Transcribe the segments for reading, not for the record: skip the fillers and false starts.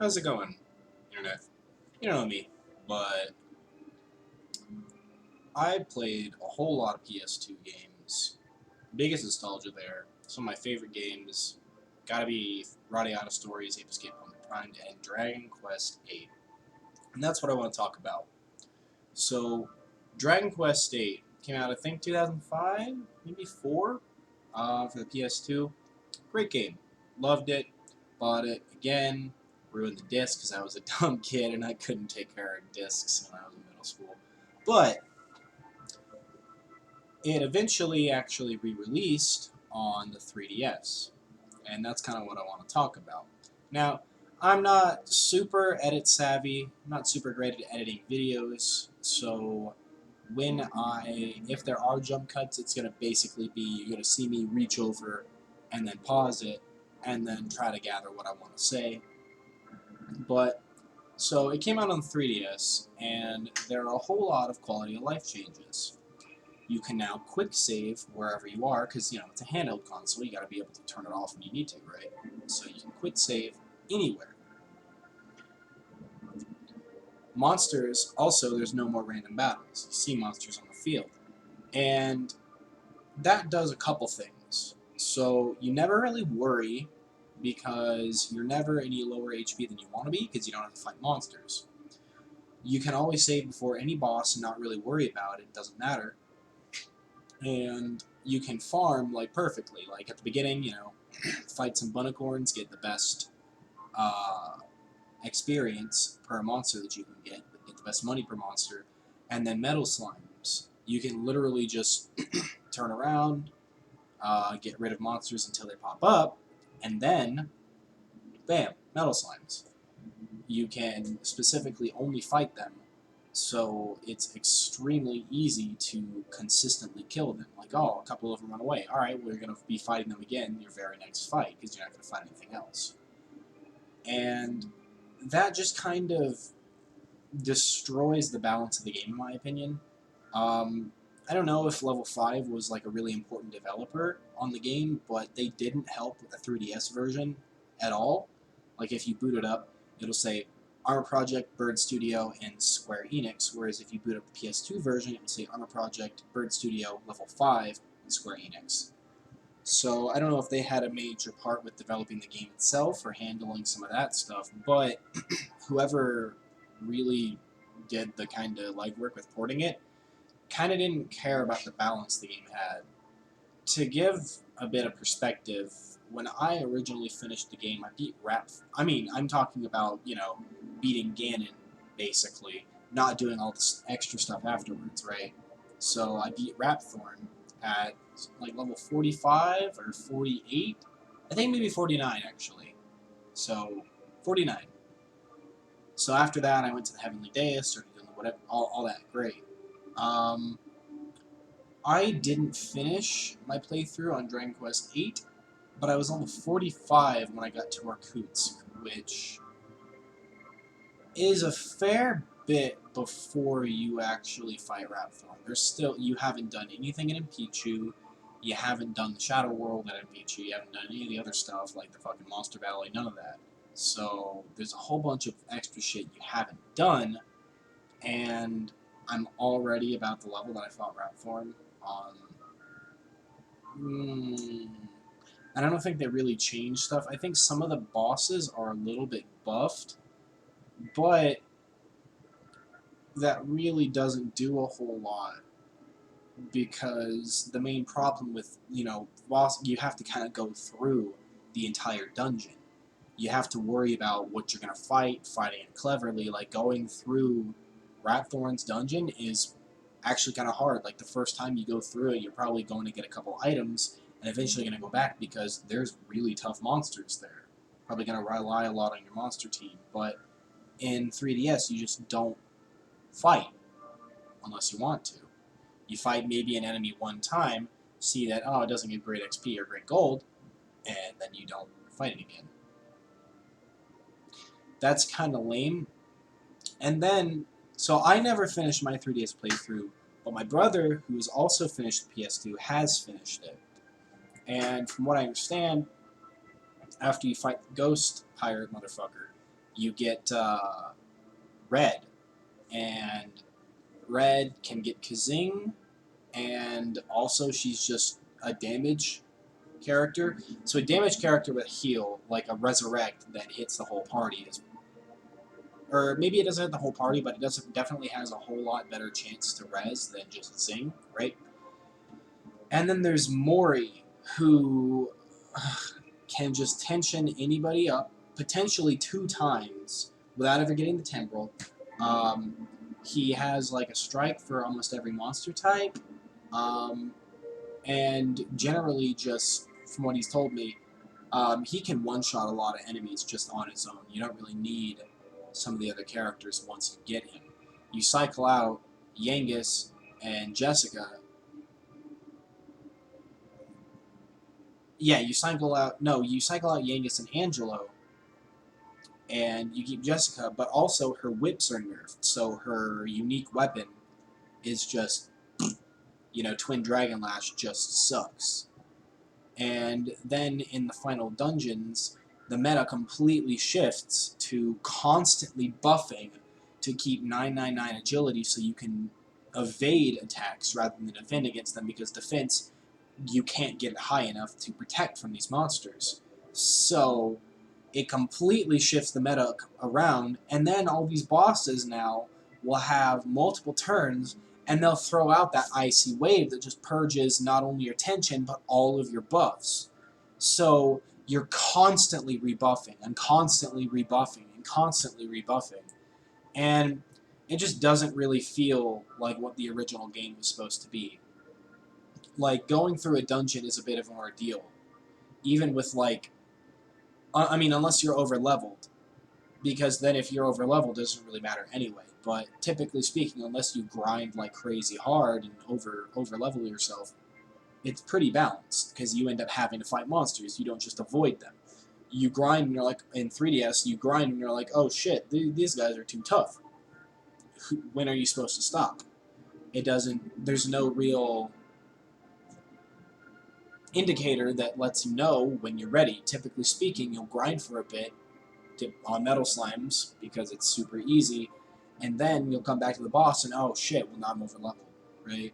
How's it going, Internet? You know me, but I played a whole lot of PS2 games. Biggest nostalgia there. Some of my favorite games gotta be Radiata Stories, Ape Escape from the Prime, and Dragon Quest VIII. And that's what I want to talk about. So, Dragon Quest VIII came out, I think, 2005, maybe 4, for the PS2. Great game. Loved it. Bought it again. Ruined the disc because I was a dumb kid and I couldn't take care of discs when I was in middle school. But it eventually actually re-released on the 3DS. And that's kind of what I want to talk about. Now, I'm not super edit savvy. I'm not super great at editing videos. So if there are jump cuts, it's going to basically be, you're going to see me reach over and then pause it and then try to gather what I want to say. But, so it came out on 3DS, and there are a whole lot of quality of life changes. You can now quick save wherever you are, because, it's a handheld console, you gotta be able to turn it off when you need to, right? So you can quick save anywhere. Monsters, also, there's no more random battles. You see monsters on the field. And that does a couple things. So you never really worry because you're never any lower HP than you want to be because you don't have to fight monsters. You can always save before any boss and not really worry about it. It doesn't matter. And you can farm like perfectly. Like at the beginning, fight some Bunicorns, get the best experience per monster that you can get the best money per monster, and then Metal Slimes. You can literally just turn around, get rid of monsters until they pop up, and then, bam, Metal Slimes. You can specifically only fight them, so it's extremely easy to consistently kill them. Like, oh, a couple of them run away. Alright, we're going to be fighting them again your very next fight, because you're not going to fight anything else. And that just kind of destroys the balance of the game, in my opinion. I don't know if Level 5 was like a really important developer on the game, but they didn't help with the 3DS version at all. Like if you boot it up, it'll say Armor Project, Bird Studio, and Square Enix, whereas if you boot up the PS2 version, it will say Armor Project, Bird Studio, Level 5, and Square Enix. So I don't know if they had a major part with developing the game itself or handling some of that stuff, but whoever really did the kind of legwork with porting it kind of didn't care about the balance the game had. To give a bit of perspective, when I originally finished the game, I beat I'm talking about, beating Ganon, basically, not doing all this extra stuff afterwards, right? So I beat Rapthorn at, like, level 45 or 48? I think maybe 49, actually. So, 49. So after that, I went to the Heavenly Dais, started doing whatever, all that great. I didn't finish my playthrough on Dragon Quest VIII, but I was level 45 when I got to Irkutsk, which is a fair bit before you actually fight Rapthorn. You haven't done anything in Impichu, you haven't done the Shadow World at Impichu, you haven't done any of the other stuff like the fucking Monster Valley, none of that. So there's a whole bunch of extra shit you haven't done, and I'm already about the level that I fought Rapthorn on. I don't think they really changed stuff. I think some of the bosses are a little bit buffed, but that really doesn't do a whole lot because the main problem with, boss, you have to kind of go through the entire dungeon. You have to worry about what you're going to fighting it cleverly. Like, going through Rapthorn's dungeon is actually kind of hard. Like, the first time you go through it, you're probably going to get a couple items and eventually going to go back because there's really tough monsters there. Probably going to rely a lot on your monster team. But in 3DS, you just don't fight unless you want to. You fight maybe an enemy one time, see that, oh, it doesn't give great XP or great gold, and then you don't fight it again. That's kind of lame. And then, so I never finished my 3DS playthrough, but my brother, who has also finished the PS2, has finished it. And from what I understand, after you fight the ghost pirate motherfucker, you get Red, and Red can get Kazing, and also she's just a damage character. So a damage character with heal, like a Resurrect that hits the whole party, is, or maybe it doesn't hit the whole party, but definitely has a whole lot better chance to res than just Zing, right? And then there's Mori, who can just tension anybody up, potentially 2 times, without ever getting the Temporal. He has like a strike for almost every monster type, and generally just, from what he's told me, he can one-shot a lot of enemies just on his own. You don't really need some of the other characters once you get him. You cycle out Yangus and Jessica. Yeah, you cycle out Yangus and Angelo, and you keep Jessica, but also her whips are nerfed, so her unique weapon is just, Twin Dragon Lash just sucks. And then in the final dungeons, the meta completely shifts to constantly buffing to keep 999 agility so you can evade attacks rather than defend against them, because defense, you can't get it high enough to protect from these monsters. So it completely shifts the meta around, and then all these bosses now will have multiple turns, and they'll throw out that icy wave that just purges not only your tension, but all of your buffs. So you're constantly rebuffing, and constantly rebuffing, and constantly rebuffing. And it just doesn't really feel like what the original game was supposed to be. Like, going through a dungeon is a bit of an ordeal. Even with, unless you're over-leveled. Because then if you're over-leveled, it doesn't really matter anyway. But typically speaking, unless you grind like crazy hard and over-level yourself, it's pretty balanced, because you end up having to fight monsters. You don't just avoid them. You grind and you're like, in 3DS, you grind and you're like, oh shit, these guys are too tough. When are you supposed to stop? There's no real indicator that lets you know when you're ready. Typically speaking, you'll grind for a bit on metal slimes because it's super easy, and then you'll come back to the boss and, oh shit, well now I'm over leveled, right?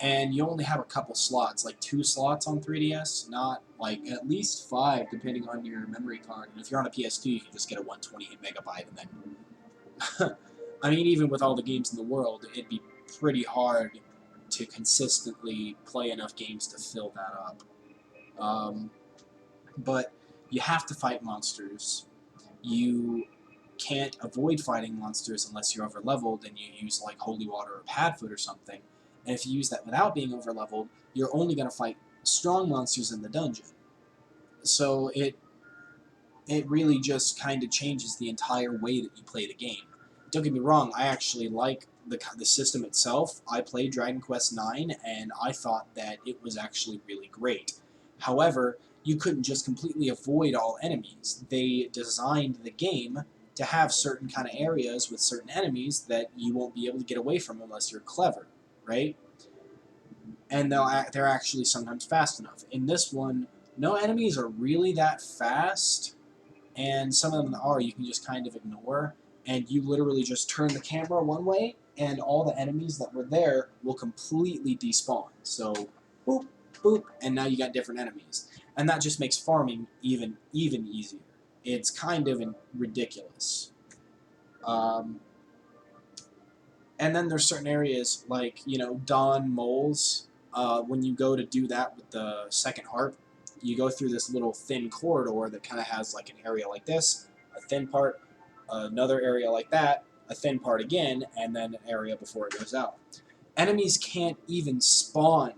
And you only have a couple slots, like 2 slots on 3DS, not like at least 5 depending on your memory card. And if you're on a PS2, you can just get a 128 megabyte, and then I mean, even with all the games in the world, it'd be pretty hard to consistently play enough games to fill that up. But you have to fight monsters. You can't avoid fighting monsters unless you're over-leveled and you use like Holy Water or Padfoot or something. And if you use that without being over-leveled, you're only going to fight strong monsters in the dungeon. So it really just kind of changes the entire way that you play the game. Don't get me wrong, I actually like the system itself. I played Dragon Quest IX, and I thought that it was actually really great. However, you couldn't just completely avoid all enemies. They designed the game to have certain kind of areas with certain enemies that you won't be able to get away from unless you're clever, right? And they're actually sometimes fast enough. In this one, no enemies are really that fast, and some of them are you can just kind of ignore, and you literally just turn the camera one way, and all the enemies that were there will completely despawn. So, boop, boop, and now you got different enemies. And that just makes farming even easier. It's kind of ridiculous. And then there's certain areas like, Dawn Moles. When you go to do that with the second harp, you go through this little thin corridor that kind of has like an area like this, a thin part, another area like that, a thin part again, and then an area before it goes out. Enemies can't even spawn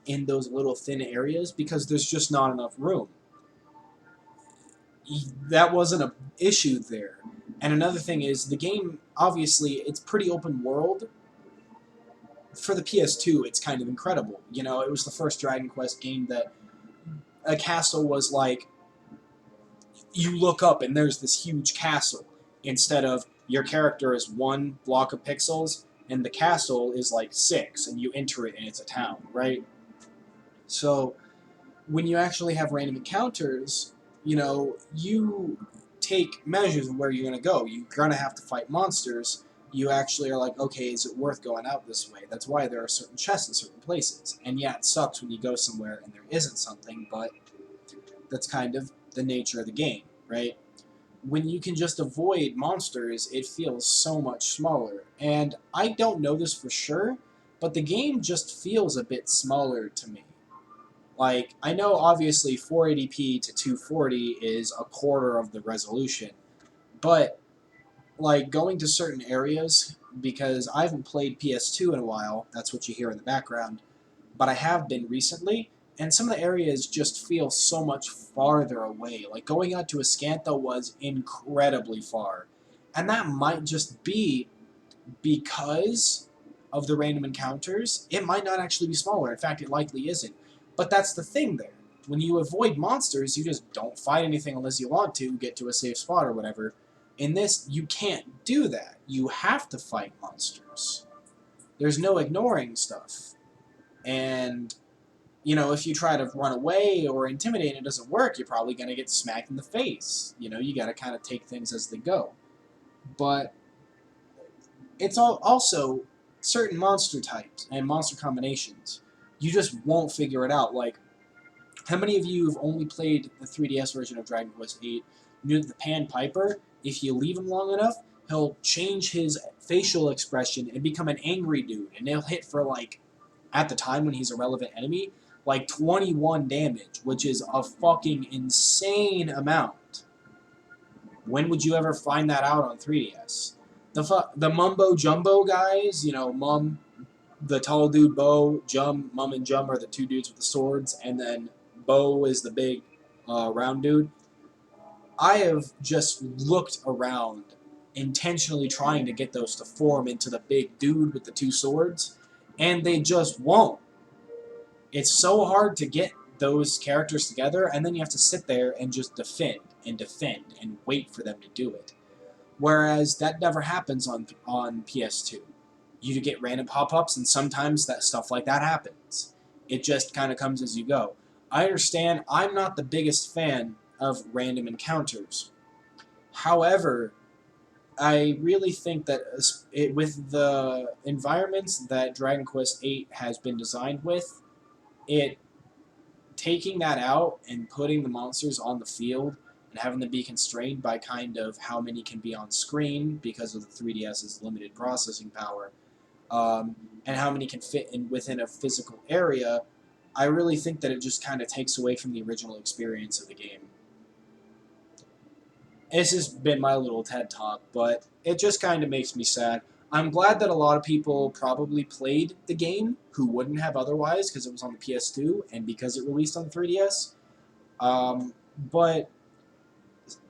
in those little thin areas because there's just not enough room. That wasn't an issue there. And another thing is, the game, obviously, it's pretty open world. For the PS2, it's kind of incredible. It was the first Dragon Quest game that a castle was like, you look up and there's this huge castle, instead of your character is 1 block of pixels and the castle is like 6 and you enter it and it's a town, right? So when you actually have random encounters, you take measures of where you're going to go. You're going to have to fight monsters. You actually are like, okay, is it worth going out this way? That's why there are certain chests in certain places. And yeah, it sucks when you go somewhere and there isn't something, but that's kind of the nature of the game, right? When you can just avoid monsters, it feels so much smaller. And I don't know this for sure, but the game just feels a bit smaller to me. Like, I know obviously 480p to 240 is a quarter of the resolution, but like going to certain areas, because I haven't played PS2 in a while, that's what you hear in the background, but I have been recently, and some of the areas just feel so much farther away. Like going out to Escantha was incredibly far. And that might just be because of the random encounters. It might not actually be smaller. In fact, it likely isn't. But that's the thing there. When you avoid monsters, you just don't fight anything unless you want to, get to a safe spot or whatever. In this, you can't do that. You have to fight monsters. There's no ignoring stuff. And, you know, if you try to run away or intimidate and it doesn't work, you're probably going to get smacked in the face. You know, you got to kind of take things as they go. But it's also certain monster types and monster combinations. You just won't figure it out. Like, how many of you have only played the 3DS version of Dragon Quest VIII? Knew that the Pan Piper, if you leave him long enough, he'll change his facial expression and become an angry dude. And he'll hit for, like, at the time when he's a relevant enemy, like 21 damage, which is a fucking insane amount. When would you ever find that out on 3DS? The Mumbo Jumbo guys, you know, Mum, the tall dude Bo, Mum and Jum are the two dudes with the swords, and then Bo is the big round dude. I have just looked around intentionally trying to get those to form into the big dude with the two swords, and they just won't. It's so hard to get those characters together, and then you have to sit there and just defend and wait for them to do it. Whereas that never happens on PS2. You get random pop-ups, and sometimes that stuff like that happens. It just kind of comes as you go. I understand I'm not the biggest fan of random encounters. However, I really think that with the environments that Dragon Quest VIII has been designed with, taking that out and putting the monsters on the field and having them be constrained by kind of how many can be on screen because of the 3DS's limited processing power, and how many can fit within a physical area, I really think that it just kind of takes away from the original experience of the game. This has been my little TED Talk, but it just kind of makes me sad. I'm glad that a lot of people probably played the game who wouldn't have otherwise because it was on the PS2 and because it released on 3DS. But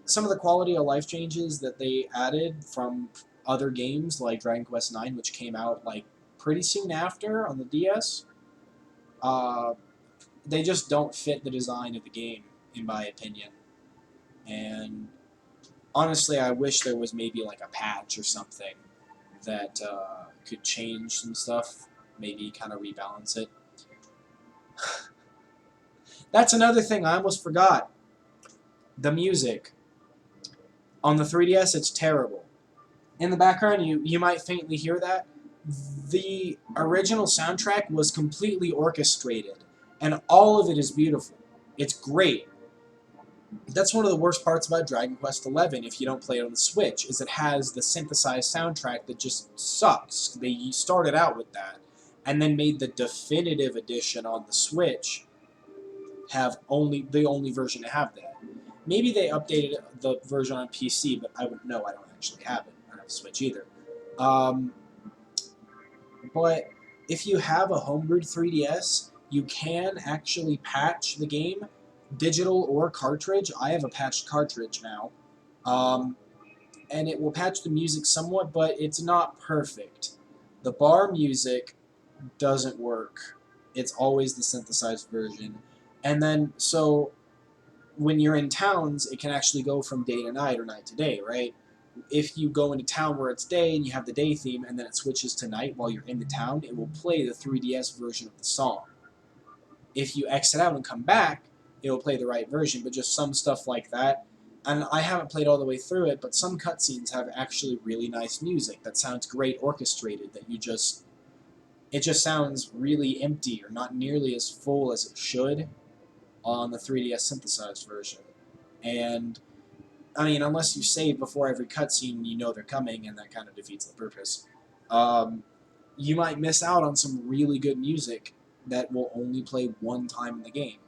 some of the quality of life changes that they added from other games like Dragon Quest IX, which came out like pretty soon after on the DS, they just don't fit the design of the game, in my opinion. And honestly, I wish there was maybe like a patch or something that could change some stuff, maybe kind of rebalance it. That's another thing I almost forgot. The music. On the 3DS, it's terrible. In the background, you might faintly hear that. The original soundtrack was completely orchestrated, and all of it is beautiful. It's great. That's one of the worst parts about Dragon Quest XI, if you don't play it on the Switch, is it has the synthesized soundtrack that just sucks. They started out with that, and then made the definitive edition on the Switch have the only version to have that. Maybe they updated the version on PC, but I wouldn't know. I don't actually have it. I don't have a Switch either. But if you have a homebrewed 3DS, you can actually patch the game, digital or cartridge. I have a patched cartridge now. And it will patch the music somewhat, but it's not perfect. The bar music doesn't work. It's always the synthesized version. And then, so when you're in towns, it can actually go from day to night or night to day, right? If you go into town where it's day and you have the day theme and then it switches to night while you're in the town, it will play the 3DS version of the song. If you exit out and come back, it will play the right version, but just some stuff like that, and I haven't played all the way through it, but some cutscenes have actually really nice music that sounds great orchestrated, that it just sounds really empty or not nearly as full as it should on the 3DS synthesized version. And, I mean, unless you save before every cutscene, you know they're coming, and that kind of defeats the purpose. You might miss out on some really good music that will only play one time in the game.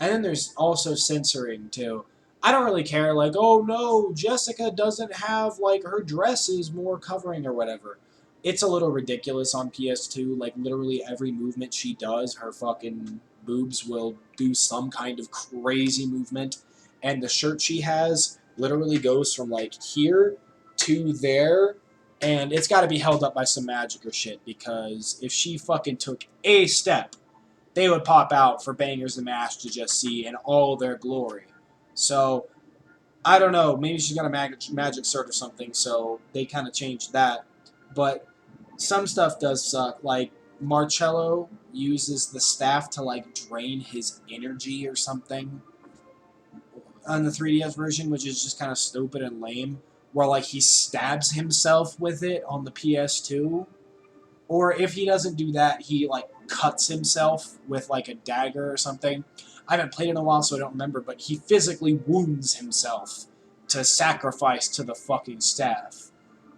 And then there's also censoring, too. I don't really care, like, oh no, Jessica doesn't have, like, her dress is more covering or whatever. It's a little ridiculous on PS2, like, literally every movement she does, her fucking boobs will do some kind of crazy movement, and the shirt she has literally goes from, like, here to there, and it's gotta be held up by some magic or shit, because if she fucking took a step, they would pop out for Bangers and Mash to just see in all their glory. So, I don't know, maybe she's got a magic sword or something, so they kind of changed that. But some stuff does suck, like Marcello uses the staff to like drain his energy or something on the 3DS version, which is just kind of stupid and lame, where like he stabs himself with it on the PS2. Or if he doesn't do that, he like cuts himself with like a dagger or something. I haven't played in a while, so I don't remember, but he physically wounds himself to sacrifice to the fucking staff,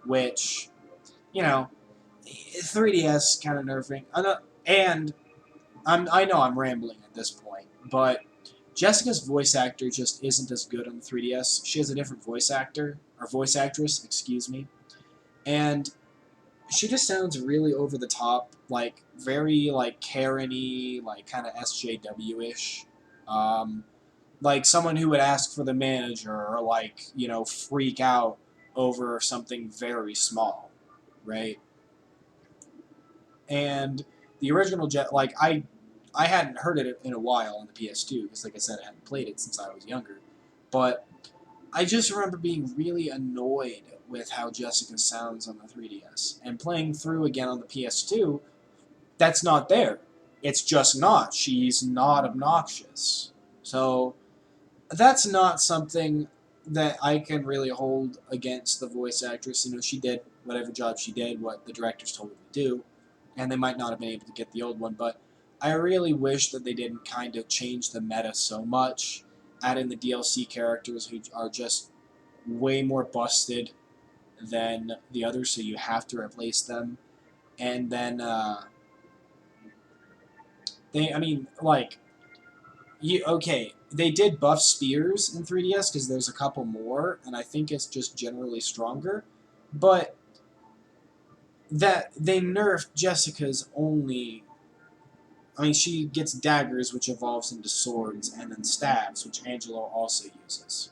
which, you know, 3DS kind of nerfing. And I know I'm rambling at this point, but Jessica's voice actor just isn't as good on the 3DS. She has a different voice actor, or voice actress, excuse me, and she just sounds really over the top, like very like Karen-y, like kind of SJW-ish. Like someone who would ask for the manager or like, you know, freak out over something very small, right? And the original like I hadn't heard it in a while on the PS2 because like I said I hadn't played it since I was younger. But I just remember being really annoyed with how Jessica sounds on the 3DS. And playing through again on the PS2, that's not there. It's just not. She's not obnoxious. So, that's not something that I can really hold against the voice actress. You know, she did whatever job she did, what the directors told her to do, and they might not have been able to get the old one, but I really wish that they didn't kind of change the meta so much, add in the DLC characters who are just way more busted than the others, so you have to replace them. And then, I mean, like, okay, they did buff spears in 3DS because there's a couple more, and I think it's just generally stronger. But that they nerfed Jessica's only. I mean, she gets daggers, which evolves into swords, and then stabs, which Angelo also uses.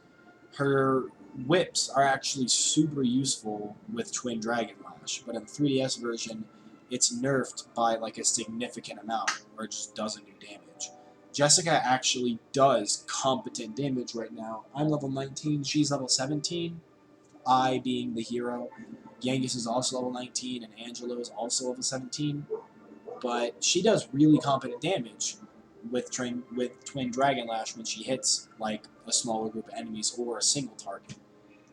Her whips are actually super useful with Twin Dragon Lash, but in the 3DS version, it's nerfed by like a significant amount, or it just doesn't do damage. Jessica actually does competent damage right now. I'm level 19, she's level 17, I being the hero. Genghis is also level 19, and Angelo is also level 17. But she does really competent damage with Twin Dragon Lash when she hits like a smaller group of enemies or a single target.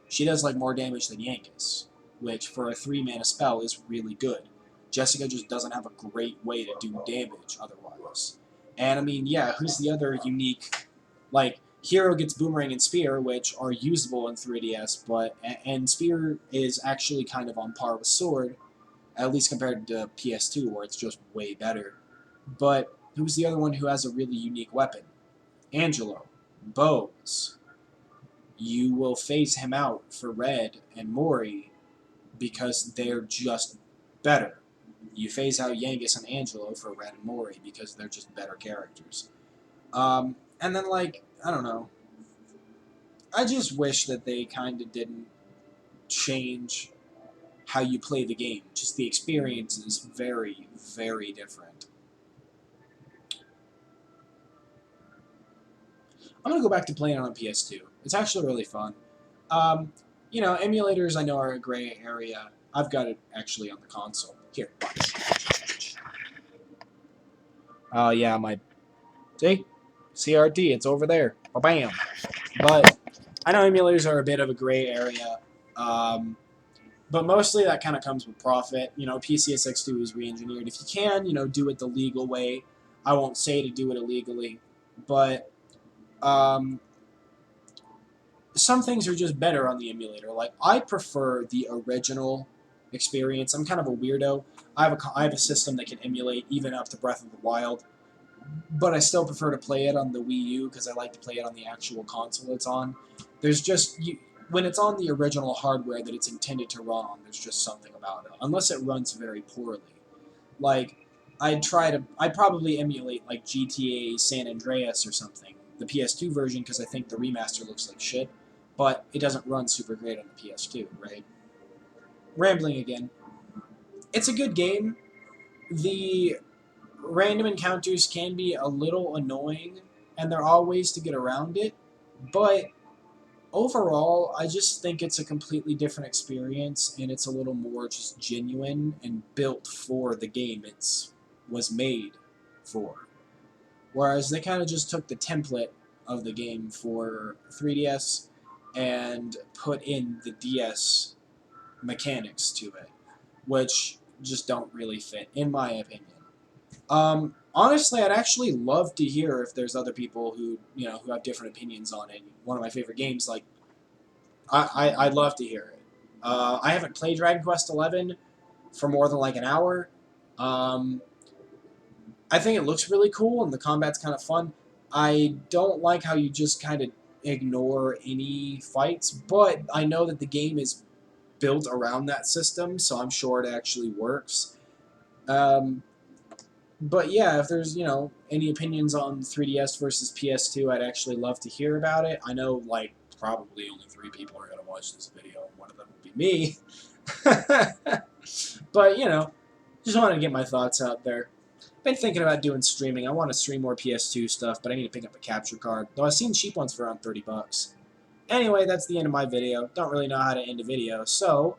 She does like more damage than Yankees, which for a 3-mana spell is really good. Jessica just doesn't have a great way to do damage otherwise. And I mean, yeah, who's the other unique, like, Hero gets Boomerang and Spear, which are usable in 3DS, but, and Spear is actually kind of on par with Sword, at least compared to PS2, where it's just way better. But who's the other one who has a really unique weapon? Angelo. Bows. You will phase him out for Red and Mori because they're just better. You phase out Yangus and Angelo for Red and Mori because they're just better characters. And then, like, I don't know. I just wish that they kind of didn't change how you play the game. Just the experience is very, very different. I'm going to go back to playing it on PS2. It's actually really fun. You know, emulators I know are a gray area. I've got it actually on the console. Here, watch. Oh, yeah, my... See? CRT, it's over there. Bam! But I know emulators are a bit of a gray area, but mostly that kind of comes with profit. You know, PCSX2 is re-engineered. If you can, you know, do it the legal way. I won't say to do it illegally, but some things are just better on the emulator. Like, I prefer the original experience. I'm kind of a weirdo. I have a system that can emulate even up to Breath of the Wild, but I still prefer to play it on the Wii U because I like to play it on the actual console it's on. There's just when it's on the original hardware that it's intended to run on, there's just something about it. Unless it runs very poorly. Like, I'd probably emulate like GTA San Andreas or something, the PS2 version, because I think the remaster looks like shit, but it doesn't run super great on the PS2, right? Rambling again. It's a good game. The random encounters can be a little annoying, and there are ways to get around it, but overall, I just think it's a completely different experience, and it's a little more just genuine and built for the game it's was made for. Whereas they kind of just took the template of the game for 3DS and put in the DS mechanics to it, which just don't really fit, in my opinion. Honestly, I'd actually love to hear if there's other people who, you know, who have different opinions on it. One of my favorite games, like, I'd love to hear it. I haven't played Dragon Quest XI for more than like an hour. Um, I think it looks really cool and the combat's kind of fun. I don't like how you just kind of ignore any fights, but I know that the game is built around that system, so I'm sure it actually works. Um, but yeah, if there's, you know, any opinions on 3DS versus PS2, I'd actually love to hear about it. I know, like, probably only 3 people are going to watch this video, and one of them will be me. But, you know, just wanted to get my thoughts out there. Been thinking about doing streaming. I want to stream more PS2 stuff, but I need to pick up a capture card. Though I've seen cheap ones for around $30. Anyway, that's the end of my video. Don't really know how to end a video, so